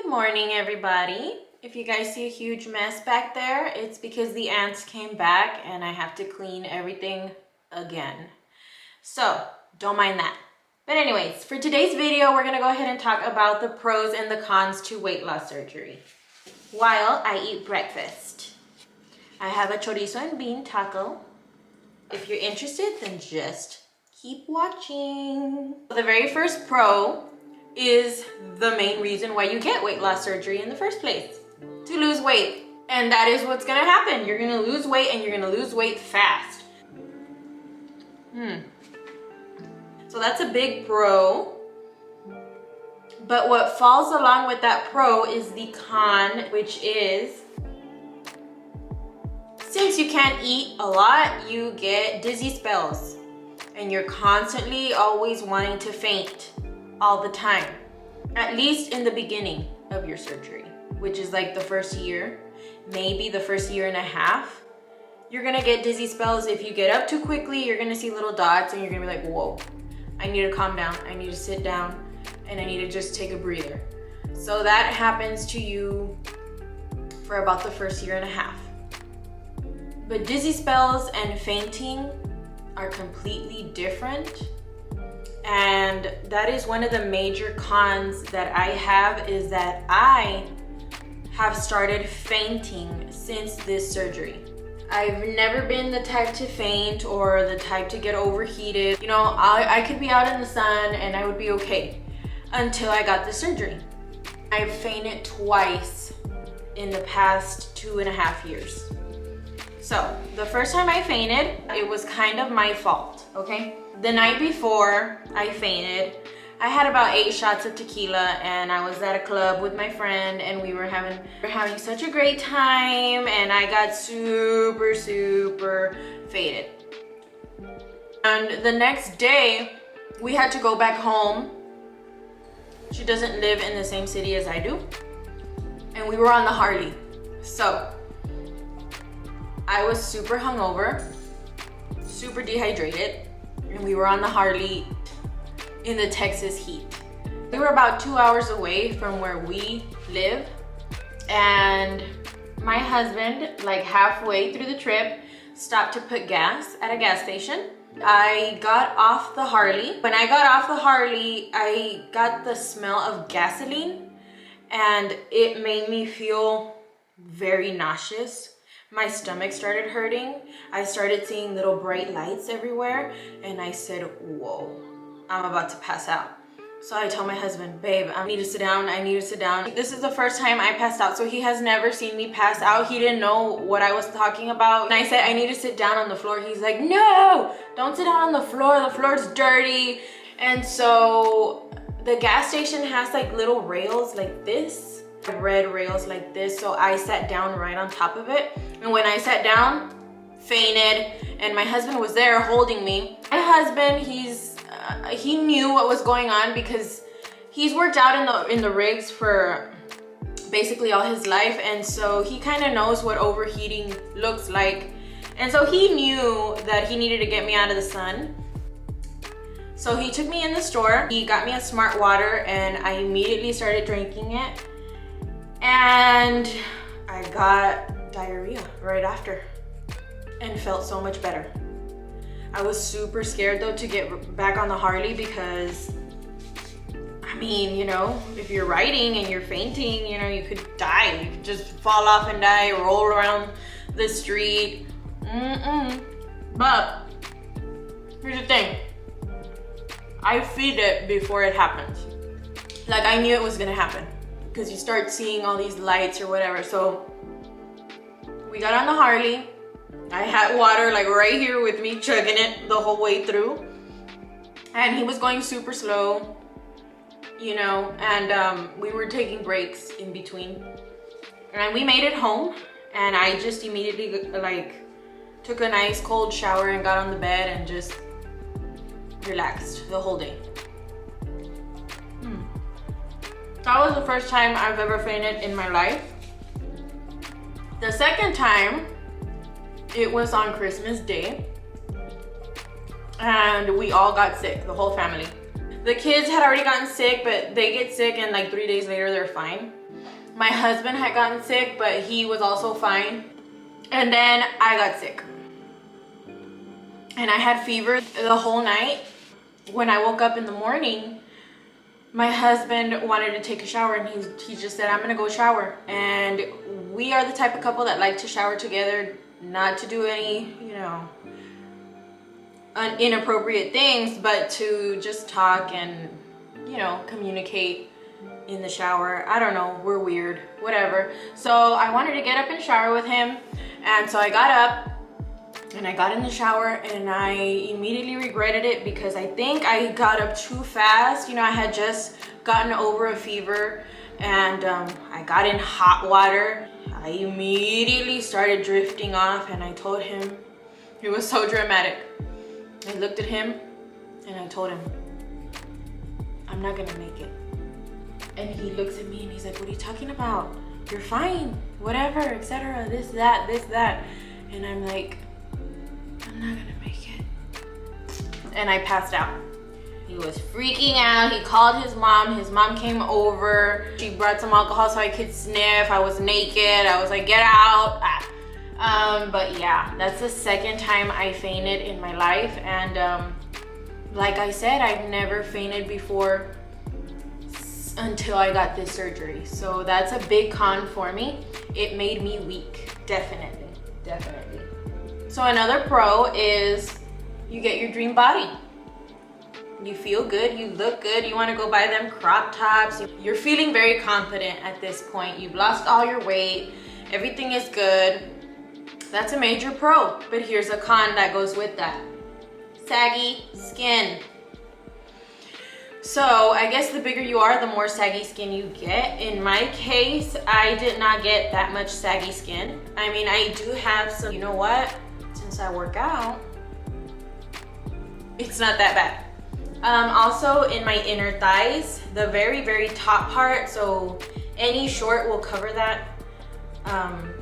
Good morning, everybody. If you guys see a huge mess back there, it's because the ants came back and I have to clean everything again. So don't mind that. But anyways, for today's video, we're gonna go ahead and talk about the pros and the cons to weight loss surgery while I eat breakfast. I have a chorizo and bean taco. If you're interested, then just keep watching. The very first pro is the main reason why you get weight loss surgery in the first place, to lose weight. And that is what's gonna happen. You're gonna lose weight and you're gonna lose weight fast. So that's a big pro. But what falls along with that pro is the con, which is since you can't eat a lot, you get dizzy spells and you're constantly always wanting to faint all the time, at least in the beginning of your surgery, which is like the first year, maybe the first year and a half. You're gonna get dizzy spells. If you get up too quickly, you're gonna see little dots and you're gonna be like, whoa, I need to calm down, I need to sit down, and I need to just take a breather. So that happens to you for about the first year and a half. But dizzy spells and fainting are completely different. And that is one of the major cons that I have, is that I have started fainting since this surgery. I've never been the type to faint or the type to get overheated. You know, I could be out in the sun and I would be okay until I got the surgery. I've fainted twice in the past 2.5 years. So the first time I fainted, it was kind of my fault, okay? The night before I fainted, I had about 8 shots of tequila and I was at a club with my friend and we were having such a great time and I got super faded. And the next day, we had to go back home. She doesn't live in the same city as I do. And we were on the Harley. So I was super hungover, super dehydrated, and we were on the Harley in the Texas heat. We were about 2 hours away from where we live, and my husband, like halfway through the trip, stopped to put gas at a gas station. I got off the Harley. When I got off the Harley, I got the smell of gasoline, and it made me feel very nauseous. My stomach started hurting. I started seeing little bright lights everywhere, and I said, whoa, I'm about to pass out. So I told my husband, babe, I need to sit down, I need to sit down. This is the first time I passed out, so he has never seen me pass out. He didn't know what I was talking about. And I said, I need to sit down on the floor. He's like, no, don't sit down on the floor's dirty. And so the gas station has like little rails like this, red rails like this. So I sat down right on top of it. And when I sat down, fainted, and my husband was there holding me. My husband, he knew what was going on because he's worked out in the rigs for basically all his life, and so he kind of knows what overheating looks like. And so he knew that he needed to get me out of the sun. So he took me in the store, he got me a Smart Water, and I immediately started drinking it. And I got diarrhea right after and felt so much better. I was super scared though to get back on the Harley because, I mean, you know, if you're riding and you're fainting, you know, you could die. You could just fall off and die, roll around the street. But here's the thing. I feed it before it happens. Like, I knew it was gonna happen because you start seeing all these lights or whatever. So we got on the Harley. I had water like right here with me, chugging it the whole way through. And he was going super slow, you know, and we were taking breaks in between. And we made it home, and I just immediately like took a nice cold shower and got on the bed and just relaxed the whole day. That was the first time I've ever fainted in my life. The second time, it was on Christmas Day, and we all got sick, the whole family. The kids had already gotten sick, but they get sick and like 3 days later they're fine. My husband had gotten sick, but he was also fine. And then I got sick. And I had fever the whole night. When I woke up in the morning, my husband wanted to take a shower, and he just said, I'm gonna go shower. And we are the type of couple that like to shower together, not to do any, inappropriate things, but to just talk and, communicate in the shower. I don't know, we're weird, whatever. So I wanted to get up and shower with him. And so I got up and I got in the shower, and I immediately regretted it because I think I got up too fast. I had just gotten over a fever, and I got in hot water. I immediately started drifting off, and I told him, it was so dramatic. I looked at him and I told him, I'm not gonna make it. And he looks at me and he's like, what are you talking about? You're fine, whatever, etc. This, that. And I'm like, I'm not gonna make it. And I passed out. He was freaking out. He called his mom. His mom came over. She brought some alcohol so I could sniff. I was naked. I was like, get out. But yeah, that's the second time I fainted in my life. And like I said, I've never fainted before until I got this surgery. So that's a big con for me. It made me weak, definitely. So another pro is you get your dream body. You feel good, you look good, you want to go buy them crop tops. You're feeling very confident at this point. You've lost all your weight, everything is good. That's a major pro, but here's a con that goes with that. Saggy skin. So I guess the bigger you are, the more saggy skin you get. In my case, I did not get that much saggy skin. I mean, I do have some, you know what? Since I work out, it's not that bad. Also in my inner thighs, the very, very top part, so any short will cover that.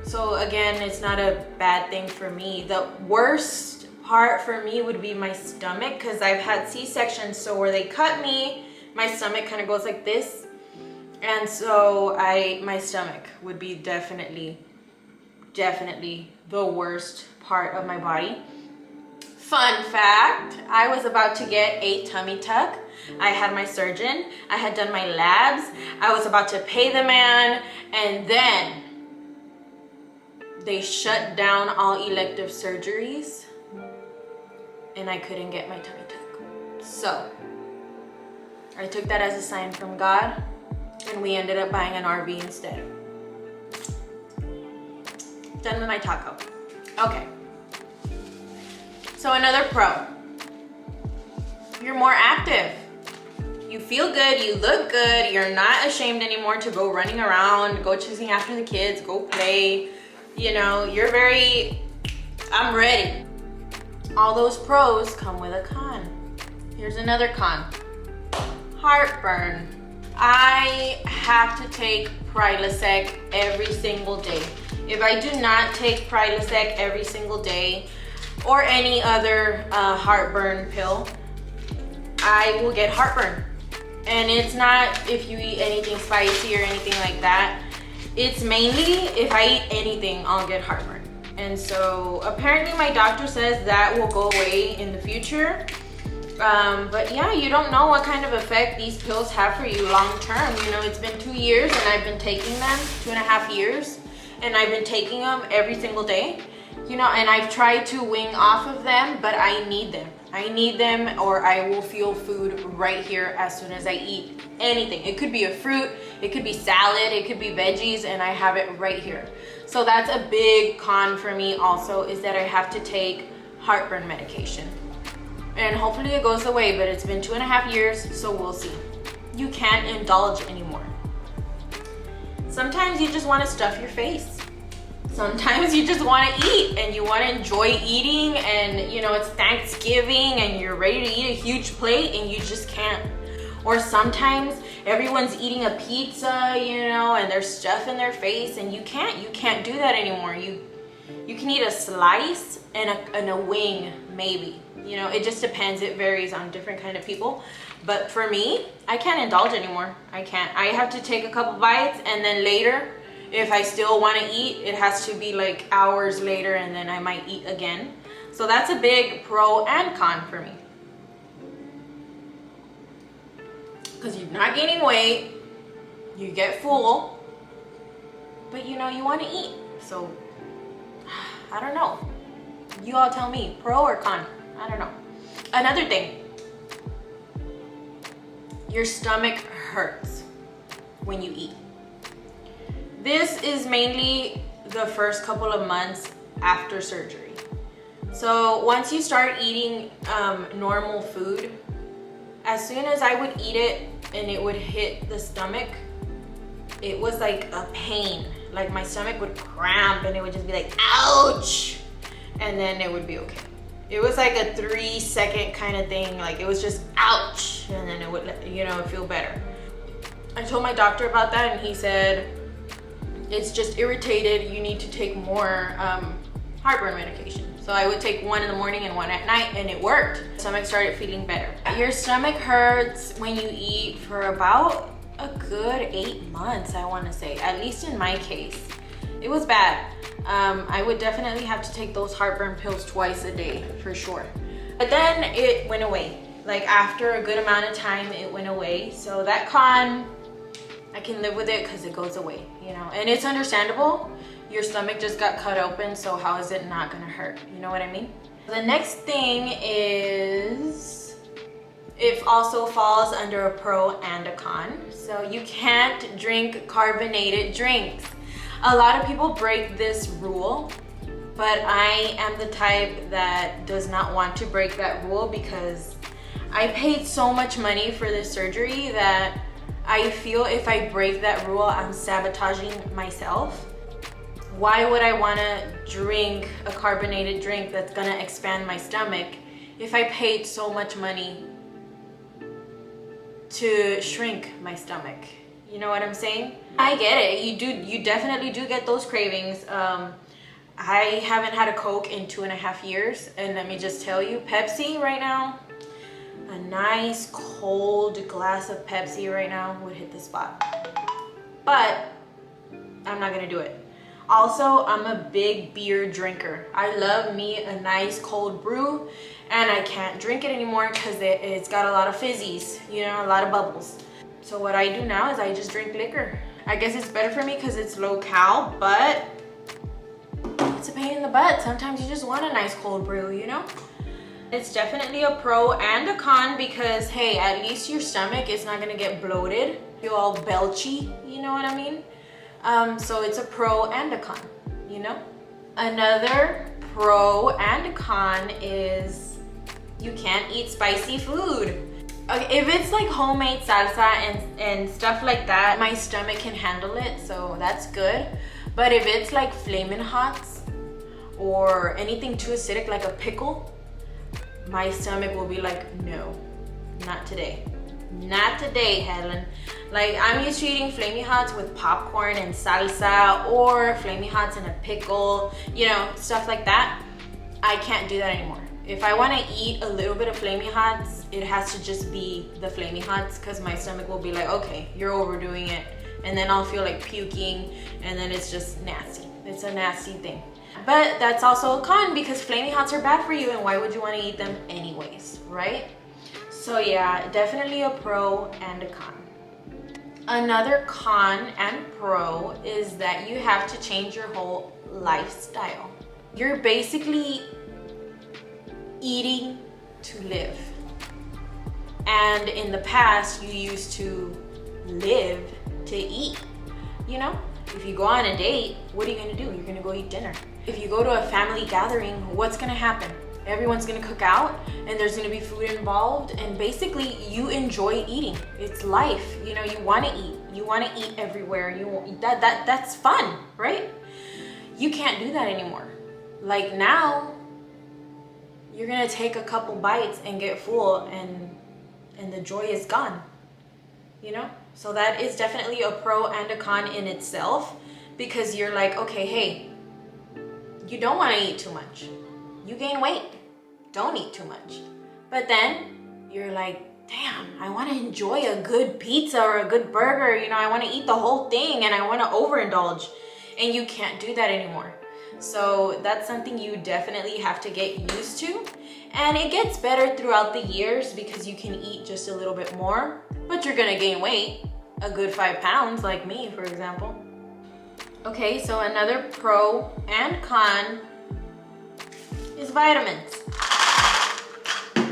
So again, it's not a bad thing for me. The worst part for me would be my stomach, because I've had C-sections, so where they cut me, my stomach kind of goes like this. And so my stomach would be definitely the worst part of my body. Fun fact, I was about to get a tummy tuck. I had my surgeon, I had done my labs, I was about to pay the man, and then they shut down all elective surgeries and I couldn't get my tummy tuck. So I took that as a sign from God, and we ended up buying an RV instead. Done with my taco. Okay. So another pro, you're more active. You feel good, you look good, you're not ashamed anymore to go running around, go chasing after the kids, go play. You're very, I'm ready. All those pros come with a con. Here's another con, heartburn. I have to take Prilosec every single day. If I do not take Prilosec every single day, or any other heartburn pill, I will get heartburn. And it's not if you eat anything spicy or anything like that. It's mainly if I eat anything, I'll get heartburn. And so apparently my doctor says that will go away in the future. But yeah, you don't know what kind of effect these pills have for you long term. It's been 2 years and I've been taking them, 2.5 years, and I've been taking them every single day. And I've tried to wing off of them, but I need them. I need them, or I will feel food right here as soon as I eat anything. It could be a fruit, it could be salad, it could be veggies, and I have it right here. So that's a big con for me also, is that I have to take heartburn medication. And hopefully it goes away, but it's been 2.5 years, so we'll see. You can't indulge anymore. Sometimes you just want to stuff your face. Sometimes you just want to eat and you want to enjoy eating, and it's Thanksgiving and you're ready to eat a huge plate and you just can't. Or sometimes everyone's eating a pizza, and there's stuff in their face, and you can't do that anymore. You can eat a slice and a wing, maybe. It just depends. It varies on different kind of people. But for me, I can't indulge anymore. I can't. I have to take a couple bites, and then later, if I still want to eat, it has to be like hours later, and then I might eat again. So that's a big pro and con for me. Because you're not gaining weight, you get full, but you know you want to eat. So I don't know. You all tell me, pro or con? I don't know. Another thing, your stomach hurts when you eat. This is mainly the first couple of months after surgery. So once you start eating normal food, as soon as I would eat it and it would hit the stomach, it was like a pain. Like my stomach would cramp and it would just be like, ouch! And then it would be okay. It was like a 3-second kind of thing. Like it was just ouch, and then it would, you know, feel better. I told my doctor about that and he said, it's just irritated. You need to take more heartburn medication. So I would take one in the morning and one at night, and it worked. Stomach started feeling better. Your stomach hurts when you eat for about a good 8 months, I want to say, at least in my case. It was bad. I would definitely have to take those heartburn pills twice a day for sure. But then it went away. Like after a good amount of time, it went away. So that con, I can live with it because it goes away, you know, and it's understandable. Your stomach just got cut open, so how is it not gonna hurt? You know what I mean? The next thing is, it also falls under a pro and a con. So you can't drink carbonated drinks. A lot of people break this rule, but I am the type that does not want to break that rule because I paid so much money for this surgery that I feel if I break that rule, I'm sabotaging myself. Why would I want to drink a carbonated drink that's gonna expand my stomach if I paid so much money to shrink my stomach? You know what I'm saying? I get it. You definitely do get those cravings. I haven't had a Coke in 2.5 years, and let me just tell you, Pepsi right now, a nice cold glass of Pepsi right now would hit the spot. But I'm not gonna do it. Also, I'm a big beer drinker. I love me a nice cold brew, and I can't drink it anymore because it's got a lot of fizzies, you know, a lot of bubbles. So what I do now is I just drink liquor. I guess it's better for me because it's low cal, but it's a pain in the butt. Sometimes you just want a nice cold brew, you know? It's definitely a pro and a con because, hey, at least your stomach is not gonna get bloated. You're all belchy, you know what I mean? So it's a pro and a con, you know? Another pro and con is you can't eat spicy food. Okay, if it's like homemade salsa and stuff like that, my stomach can handle it, so that's good. But if it's like Flamin' Hots or anything too acidic like a pickle, my stomach will be like, no, not today. Not today, Helen. Like, I'm used to eating Flaming Hots with popcorn and salsa, or Flaming Hots and a pickle, you know, stuff like that. I can't do that anymore. If I want to eat a little bit of Flaming Hots, it has to just be the Flaming Hots because my stomach will be like, okay, you're overdoing it. And then I'll feel like puking, and then it's just nasty. It's a nasty thing. But that's also a con because Flaming Hots are bad for you, and why would you want to eat them anyways, right? So yeah, definitely a pro and a con. Another con and pro is that you have to change your whole lifestyle. You're basically eating to live. And in the past, you used to live to eat, you know? If you go on a date, what are you gonna do? You're gonna go eat dinner. If you go to a family gathering, what's gonna happen? Everyone's gonna cook out and there's gonna be food involved, and basically you enjoy eating. It's life, you know, you wanna eat. You wanna eat everywhere. That's fun, right? You can't do that anymore. Like now, you're gonna take a couple bites and get full and the joy is gone, you know? So that is definitely a pro and a con in itself because you're like, okay, hey, you don't wanna eat too much. You gain weight, don't eat too much. But then you're like, damn, I want to enjoy a good pizza or a good burger. You know, I want to eat the whole thing and I want to overindulge. And you can't do that anymore. So that's something you definitely have to get used to. And it gets better throughout the years because you can eat just a little bit more, but you're gonna gain weight, a good 5 pounds like me, for example. Okay, so another pro and con is vitamins.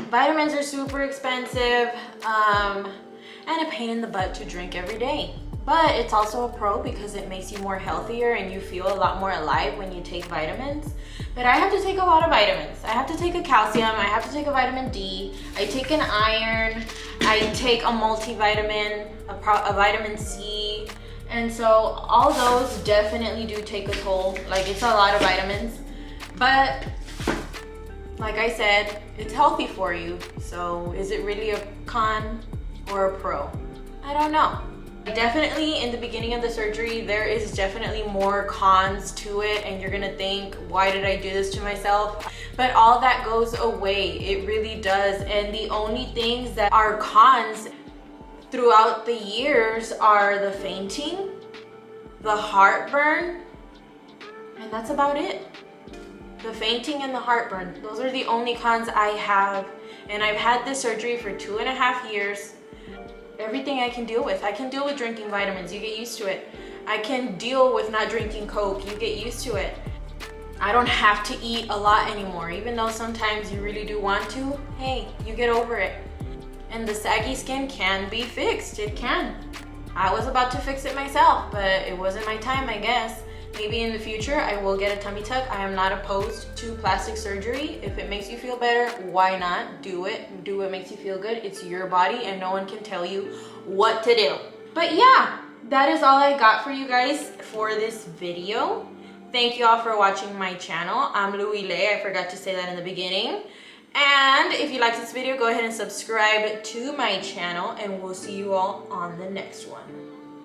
Vitamins are super expensive and a pain in the butt to drink every day. But it's also a pro because it makes you more healthier and you feel a lot more alive when you take vitamins. But I have to take a lot of vitamins. I have to take a calcium, I have to take a vitamin D, I take an iron, I take a multivitamin, a vitamin C. And so all those definitely do take a toll. Like, it's a lot of vitamins. But like I said, it's healthy for you. So is it really a con or a pro? I don't know. Definitely in the beginning of the surgery, there is definitely more cons to it and you're gonna think, why did I do this to myself? But all that goes away, it really does. And the only things that are cons throughout the years are the fainting, the heartburn, and that's about it. The fainting and the heartburn, those are the only cons I have. And I've had this surgery for 2.5 years. Everything I can deal with. I can deal with drinking vitamins, you get used to it. I can deal with not drinking Coke, you get used to it. I don't have to eat a lot anymore, even though sometimes you really do want to. Hey, you get over it. And the saggy skin can be fixed, it can. I was about to fix it myself, but it wasn't my time, I guess. Maybe in the future I will get a tummy tuck. I am not opposed to plastic surgery. If it makes you feel better, why not? Do it. Do what makes you feel good. It's your body and no one can tell you what to do. But yeah, that is all I got for you guys for this video. Thank you all for watching my channel. I'm Louie Lay. I forgot to say that in the beginning. And if you liked this video, go ahead and subscribe to my channel and we'll see you all on the next one.